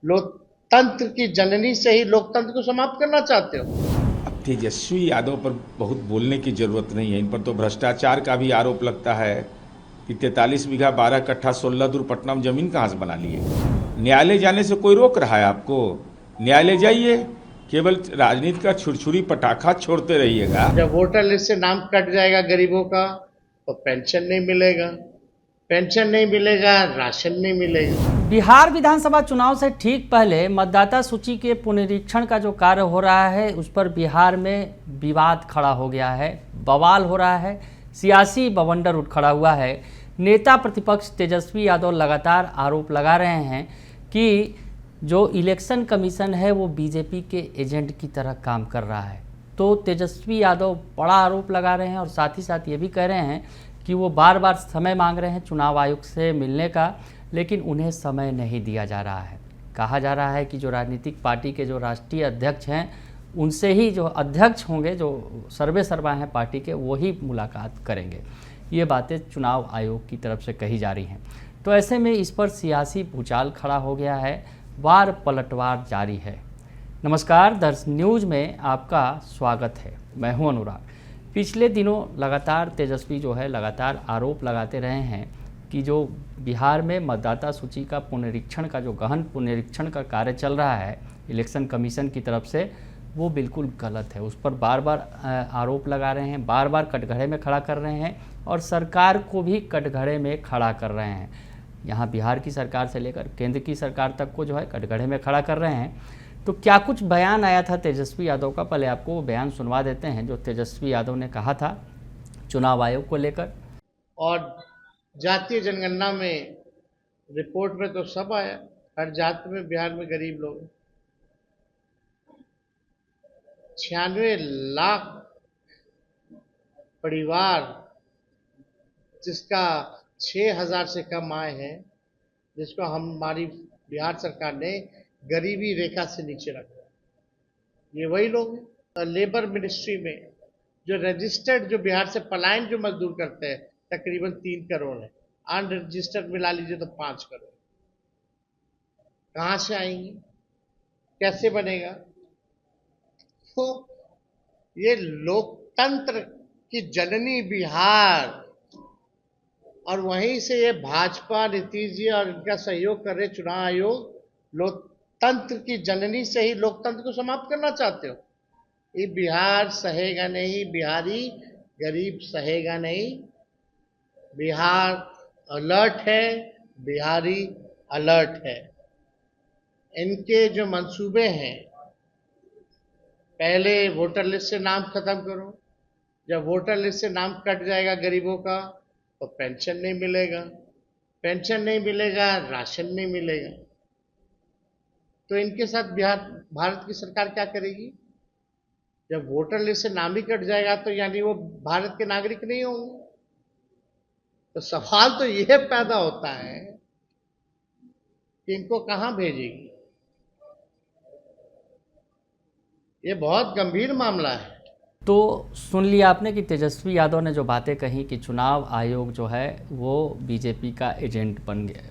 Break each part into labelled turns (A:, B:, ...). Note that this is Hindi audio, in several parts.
A: लोकतंत्र की जननी से ही लोकतंत्र को समाप्त करना चाहते हो।
B: अब तेजस्वी यादव पर बहुत बोलने की जरूरत नहीं है। इन पर तो भ्रष्टाचार का भी आरोप लगता है कि 43 बीघा 12 कट्ठा 16 दूर पटना में जमीन कहाँ से बना लिए। न्यायालय जाने से कोई रोक रहा है आपको? न्यायालय जाइए, केवल राजनीति का छुरछुरी पटाखा छोड़ते रहिएगा।
A: जब वोटर लिस्ट से नाम कट जाएगा गरीबों का तो पेंशन नहीं मिलेगा, पेंशन नहीं मिलेगा, राशन नहीं मिलेगा।
C: बिहार विधानसभा चुनाव से ठीक पहले मतदाता सूची के पुनरीक्षण का जो कार्य हो रहा है उस पर बिहार में विवाद खड़ा हो गया है, बवाल हो रहा है, सियासी बवंडर उठ खड़ा हुआ है। नेता प्रतिपक्ष तेजस्वी यादव लगातार आरोप लगा रहे हैं कि जो इलेक्शन कमीशन है वो बीजेपी के एजेंट की तरह काम कर रहा है। तो तेजस्वी यादव बड़ा आरोप लगा रहे हैं और साथ ही साथ ये भी कह रहे हैं कि वो बार बार समय मांग रहे हैं चुनाव आयोग से मिलने का, लेकिन उन्हें समय नहीं दिया जा रहा है। कहा जा रहा है कि जो राजनीतिक पार्टी के जो राष्ट्रीय अध्यक्ष हैं उनसे ही जो अध्यक्ष होंगे, जो सर्वे सर्वा हैं पार्टी के, वही मुलाकात करेंगे। ये बातें चुनाव आयोग की तरफ से कही जा रही हैं। तो ऐसे में इस पर सियासी भूचाल खड़ा हो गया है, वार पलटवार जारी है। नमस्कार, दर्श न्यूज़ में आपका स्वागत है। मैं हूं अनुराग। पिछले दिनों लगातार तेजस्वी जो है लगातार आरोप लगाते रहे हैं कि जो बिहार में मतदाता सूची का पुनरीक्षण का जो गहन पुनरीक्षण का कार्य चल रहा है इलेक्शन कमीशन की तरफ से, वो बिल्कुल गलत है। उस पर बार बार आरोप लगा रहे हैं, बार बार कटघरे में खड़ा कर रहे हैं और सरकार को भी कटघरे में खड़ा कर रहे हैं। यहाँ बिहार की सरकार से लेकर केंद्र की सरकार तक को जो है कटघरे में खड़ा कर रहे हैं। तो क्या कुछ बयान आया था तेजस्वी यादव का, पहले आपको वो बयान सुनवा देते हैं जो तेजस्वी यादव ने कहा था चुनाव आयोग को लेकर।
A: और जातीय जनगणना में रिपोर्ट में तो सब आया, हर जाति में बिहार में गरीब लोग 96 लाख परिवार जिसका 6000 से कम आय है, जिसको हमारी बिहार सरकार ने गरीबी रेखा से नीचे रखा। ये वही लोग हैं। लेबर मिनिस्ट्री में जो रजिस्टर्ड, जो बिहार से पलायन जो मजदूर करते हैं, तकरीबन 3 करोड़ है। अनरजिस्टर्ड मिला लीजिए तो 5 करोड़। कहाँ से आएंगे, कैसे बनेगा? तो ये लोकतंत्र की जननी बिहार, और वहीं से ये भाजपा, नीतीश जी और इनका सहयोग कर रहे चुनाव आयोग, लोकतंत्र की जननी से ही लोकतंत्र को समाप्त करना चाहते हो। ये बिहार सहेगा नहीं, बिहारी गरीब सहेगा नहीं। बिहार अलर्ट है, बिहारी अलर्ट है। इनके जो मंसूबे हैं, पहले वोटर लिस्ट से नाम खत्म करो। जब वोटर लिस्ट से नाम कट जाएगा गरीबों का तो पेंशन नहीं मिलेगा, पेंशन नहीं मिलेगा, राशन नहीं मिलेगा। तो इनके साथ भारत की सरकार क्या करेगी? जब वोटर लिस्ट से नाम ही कट जाएगा तो यानी वो भारत के नागरिक नहीं होंगे। तो सवाल तो यह पैदा होता है कि इनको कहां भेजेगी। ये बहुत गंभीर मामला है।
C: तो सुन लिया आपने कि तेजस्वी यादव ने जो बातें कही कि चुनाव आयोग जो है वो बीजेपी का एजेंट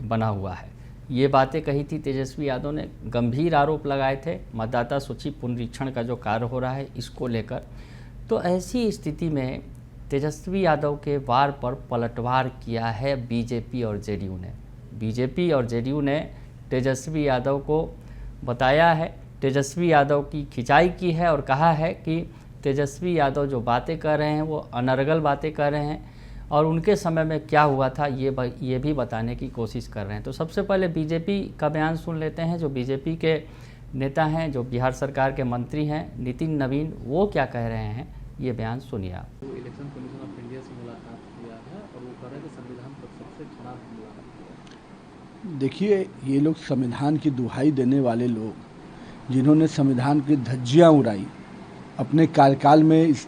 C: बना हुआ है। ये बातें कही थी तेजस्वी यादव ने, गंभीर आरोप लगाए थे मतदाता सूची पुनरीक्षण का जो कार्य हो रहा है इसको लेकर। तो ऐसी स्थिति में तेजस्वी यादव के वार पर पलटवार किया है बीजेपी और जेडीयू ने। बीजेपी और जेडीयू ने तेजस्वी यादव को बताया है, तेजस्वी यादव की खिंचाई की है और कहा है कि तेजस्वी यादव जो बातें कर रहे हैं वो अनर्गल बातें कर रहे हैं और उनके समय में क्या हुआ था ये भी बताने की कोशिश कर रहे हैं। तो सबसे पहले बीजेपी का बयान सुन लेते हैं। जो बीजेपी के नेता हैं, जो बिहार सरकार के मंत्री हैं नितिन नवीन, वो क्या कह रहे हैं, ये बयान सुनिए आप।
D: इलेक्शन कमीशन ऑफ इंडिया से मुलाकात किया है और वो कह रहे हैं कि संविधान पर सबसे खराब मुलाकात।
E: देखिए, ये लोग संविधान की दुहाई देने वाले लोग, जिन्होंने संविधान की धज्जियाँ उड़ाई, अपने कार्यकाल में इस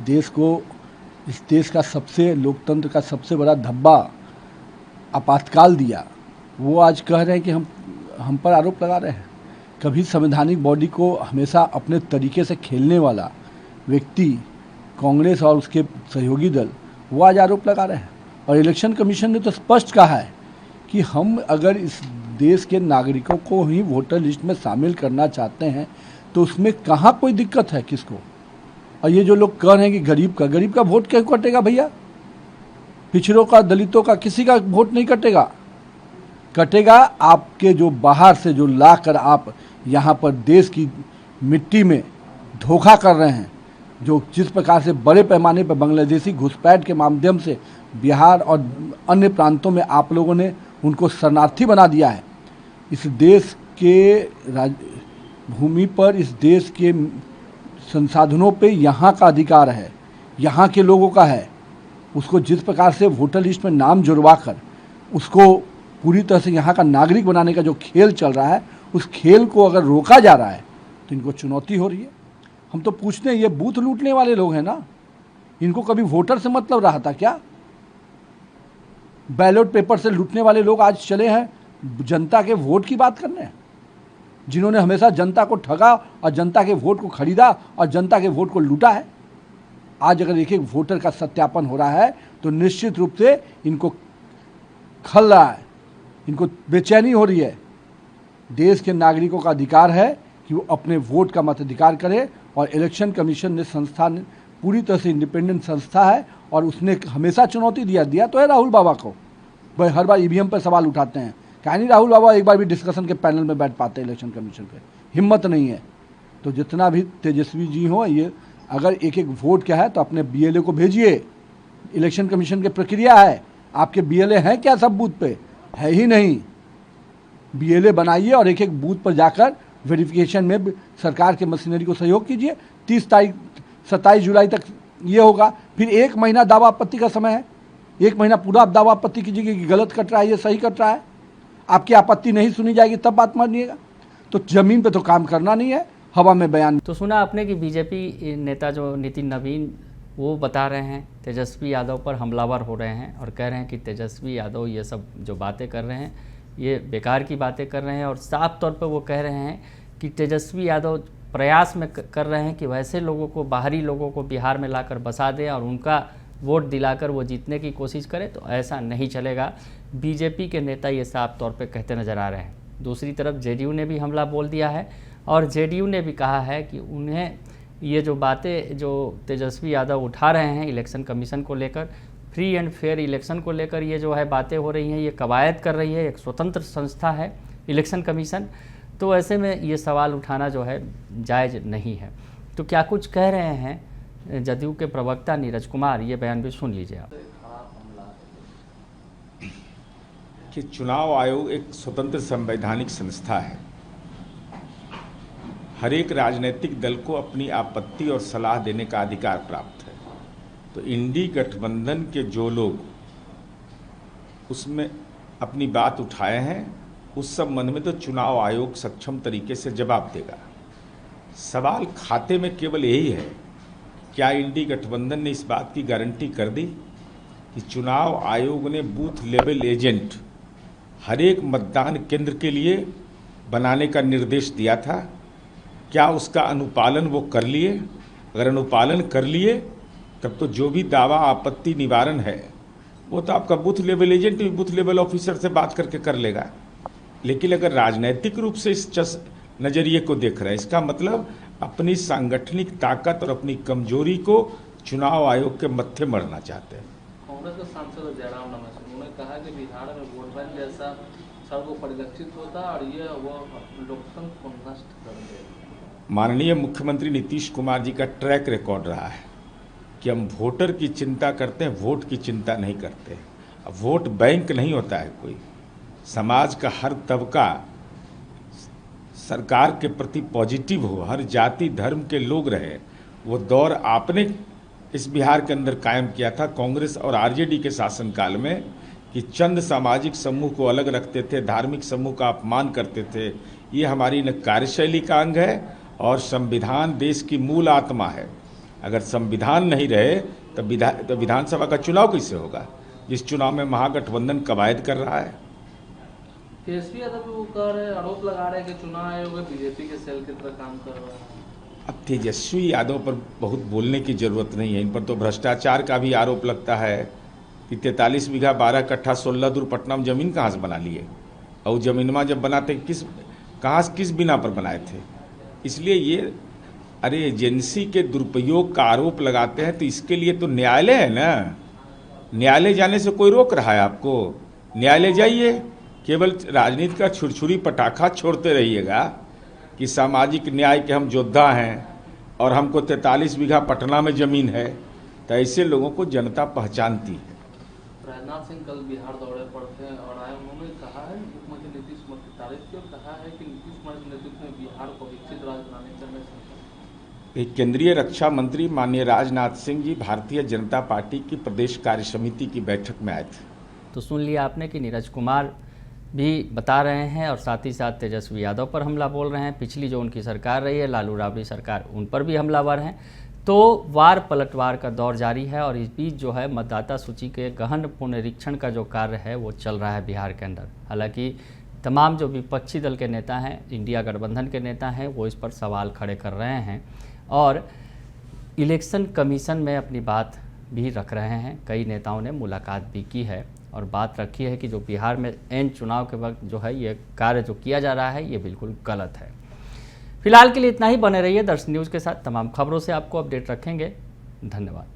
E: देश का सबसे लोकतंत्र का सबसे बड़ा धब्बा आपातकाल दिया, वो आज कह रहे हैं कि हम पर आरोप लगा रहे हैं। कभी संवैधानिक बॉडी को हमेशा अपने तरीके से खेलने वाला व्यक्ति कांग्रेस और उसके सहयोगी दल, वो आज आरोप लगा रहे हैं। और इलेक्शन कमीशन ने तो स्पष्ट कहा है कि हम अगर इस देश के नागरिकों को ही वोटर लिस्ट में शामिल करना चाहते हैं, तो उसमें कहाँ कोई दिक्कत है किसको? और ये जो लोग कह रहे हैं कि गरीब का वोट क्यों कटेगा भैया? पिछड़ों का, दलितों का, किसी का वोट नहीं कटेगा। कटेगा आपके जो बाहर से जो लाकर आप यहाँ पर देश की मिट्टी में धोखा कर रहे हैं, जो जिस प्रकार से बड़े पैमाने पर बांग्लादेशी घुसपैठ के माध्यम से बिहार और अन्य प्रांतों में आप लोगों ने उनको शरणार्थी बना दिया है। इस देश के भूमि पर, इस देश के संसाधनों पे यहाँ का अधिकार है, यहाँ के लोगों का है। उसको जिस प्रकार से वोटर लिस्ट में नाम जुड़वा कर उसको पूरी तरह से यहाँ का नागरिक बनाने का जो खेल चल रहा है, उस खेल को अगर रोका जा रहा है तो इनको चुनौती हो रही है। हम तो पूछते हैं, ये बूथ लूटने वाले लोग हैं ना, इनको कभी वोटर से मतलब रहा था क्या? बैलेट पेपर से लूटने वाले लोग आज चले हैं जनता के वोट की बात करने, जिन्होंने हमेशा जनता को ठगा और जनता के वोट को खरीदा और जनता के वोट को लूटा है। आज अगर एक एक वोटर का सत्यापन हो रहा है तो निश्चित रूप से इनको खल रहा है, इनको बेचैनी हो रही है। देश के नागरिकों का अधिकार है कि वो अपने वोट का मताधिकार करें, और इलेक्शन कमीशन ने संस्था पूरी तरह से इंडिपेंडेंट संस्था है और उसने हमेशा चुनौती दिया तो है राहुल बाबा को। भाई हर बार ईवीएम पर सवाल उठाते हैं, कहीं नहीं राहुल बाबा एक बार भी डिस्कशन के पैनल में बैठ पाते इलेक्शन कमीशन पे, हिम्मत नहीं है। तो जितना भी तेजस्वी जी हो, ये अगर एक एक वोट क्या है तो अपने बीएलए को भेजिए। इलेक्शन कमीशन की प्रक्रिया है, आपके बीएलए हैं क्या? सब बूथ पे है ही नहीं। बीएलए बनाइए और एक एक बूथ पर जाकर वेरिफिकेशन में सरकार के मशीनरी को सहयोग कीजिए। 27 जुलाई तक ये होगा, फिर 1 महीना दावा आपत्ति का समय है। 1 महीना पूरा आप दावा आपत्ति कीजिए कि गलत कट रहा है, ये सही कट रहा है। आपकी आपत्ति नहीं सुनी जाएगी तब बात मानिएगा। तो जमीन पे तो काम करना नहीं है, हवा में बयान।
C: तो सुना आपने कि बीजेपी नेता जो नितिन नवीन वो बता रहे हैं तेजस्वी यादव पर हमलावर हो रहे हैं और कह रहे हैं कि तेजस्वी यादव ये सब जो बातें कर रहे हैं ये बेकार की बातें कर रहे हैं। और साफ तौर पर वो कह रहे हैं कि तेजस्वी यादव प्रयास में कर रहे हैं कि वैसे लोगों को, बाहरी लोगों को बिहार में लाकर बसा दें और उनका वोट दिलाकर वो जीतने की कोशिश करें। तो ऐसा नहीं चलेगा। बीजेपी के नेता ये साफ तौर पे कहते नज़र आ रहे हैं। दूसरी तरफ जेडीयू ने भी हमला बोल दिया है और जेडीयू ने भी कहा है कि उन्हें ये जो बातें जो तेजस्वी यादव उठा रहे हैं इलेक्शन कमीशन को लेकर, फ्री एंड फेयर इलेक्शन को लेकर ये जो है बातें हो रही हैं, ये कवायद कर रही है, एक स्वतंत्र संस्था है इलेक्शन कमीशन। तो ऐसे में ये सवाल उठाना जो है जायज़ नहीं है। तो क्या कुछ कह रहे हैं जदयू के प्रवक्ता नीरज कुमार, ये बयान भी सुन लीजिए आप।
B: कि चुनाव आयोग एक स्वतंत्र संवैधानिक संस्था है। हर एक राजनीतिक दल को अपनी आपत्ति और सलाह देने का अधिकार प्राप्त है। तो इंडी गठबंधन के जो लोग उसमें अपनी बात उठाए हैं, उस संबंध में तो चुनाव आयोग सक्षम तरीके से जवाब देगा। सवाल खाते में केवल यही है, क्या इंडी गठबंधन ने इस बात की गारंटी कर दी कि चुनाव आयोग ने बूथ लेवल एजेंट हर एक मतदान केंद्र के लिए बनाने का निर्देश दिया था? क्या उसका अनुपालन वो कर लिए? अगर अनुपालन कर लिए तब तो जो भी दावा आपत्ति निवारण है वो तो आपका बूथ लेवल एजेंट भी बूथ लेवल ऑफिसर से बात करके कर लेगा। लेकिन अगर राजनीतिक रूप से इस नज़रिए को देख रहे हैं, इसका मतलब अपनी सांगठनिक ताकत और अपनी कमजोरी को चुनाव आयोग के मत्थे मरना चाहते हैं।
D: कांग्रेस के सांसद जयराम रमेश उन्होंने कहा कि बिहार में वोट बैंक जैसा सर्व परिलक्षित होता और ये वो लोकतंत्र को नष्ट कर देगा।
B: माननीय मुख्यमंत्री नीतीश कुमार जी का ट्रैक रिकॉर्ड रहा है कि हम वोटर की चिंता करते हैं, वोट की चिंता नहीं करते। अब वोट बैंक नहीं होता है कोई। समाज का हर तबका सरकार के प्रति पॉजिटिव हो, हर जाति धर्म के लोग रहे, वो दौर आपने इस बिहार के अंदर कायम किया था कांग्रेस और आरजेडी के शासनकाल में, कि चंद सामाजिक समूह को अलग रखते थे, धार्मिक समूह का अपमान करते थे। ये हमारी न कार्यशैली का अंग है और संविधान देश की मूल आत्मा है। अगर संविधान नहीं रहे तो विधानसभा का चुनाव कैसे होगा, जिस चुनाव में महागठबंधन कवायद कर रहा है।
D: तेजस्वी यादव वो कह रहे, आरोप लगा रहे कि चुनाव आयोग बीजेपी के सेल की तरह काम कर रहा है।
B: अब तेजस्वी यादव पर बहुत बोलने की जरूरत नहीं है। इन पर तो भ्रष्टाचार का भी आरोप लगता है कि 43 बीघा 12 कट्ठा 16 दूर पटना में जमीन कहाँ से बना लिए। और जमीनमा जब बनाते किस बिना पर बनाए थे। इसलिए ये अरे एजेंसी के दुरुपयोग का आरोप लगाते हैं, तो इसके लिए तो न्यायालय है ना। न्यायालय जाने से कोई रोक रहा है आपको? न्यायालय जाइए, केवल राजनीति का छुरछुरी पटाखा छोड़ते रहिएगा कि सामाजिक न्याय के हम योद्धा हैं और हमको 43 बीघा पटना में जमीन है, तो ऐसे लोगों को जनता पहचानती है।
D: राजनाथ सिंह कल बिहार दौरे पर थे और आए, उन्होंने कहा है मुख्यमंत्री नीतीश कुमार की तारीफ की और कहा है कि नीतीश कुमार के नेतृत्व में बिहार को विकसित राज्य बनाने का
B: एक केंद्रीय रक्षा मंत्री माननीय राजनाथ सिंह जी भारतीय जनता पार्टी की प्रदेश कार्य समिति की बैठक में आए थे।
C: तो सुन लिया आपने कि नीरज कुमार भी बता रहे हैं और साथ ही साथ तेजस्वी यादव पर हमला बोल रहे हैं। पिछली जो उनकी सरकार रही है, लालू राबड़ी सरकार, उन पर भी हमलावर हैं। तो वार पलटवार का दौर जारी है और इस बीच जो है मतदाता सूची के गहन पुनरीक्षण का जो कार्य है वो चल रहा है बिहार के अंदर। हालांकि तमाम जो विपक्षी दल के नेता हैं, इंडिया गठबंधन के नेता हैं, वो इस पर सवाल खड़े कर रहे हैं और इलेक्शन कमीशन में अपनी बात भी रख रहे हैं। कई नेताओं ने मुलाकात भी की है और बात रखी है कि जो बिहार में एन चुनाव के वक्त जो है ये कार्य जो किया जा रहा है ये बिल्कुल गलत है। फिलहाल के लिए इतना ही। बने रहिए दर्शन न्यूज़ के साथ, तमाम खबरों से आपको अपडेट रखेंगे। धन्यवाद।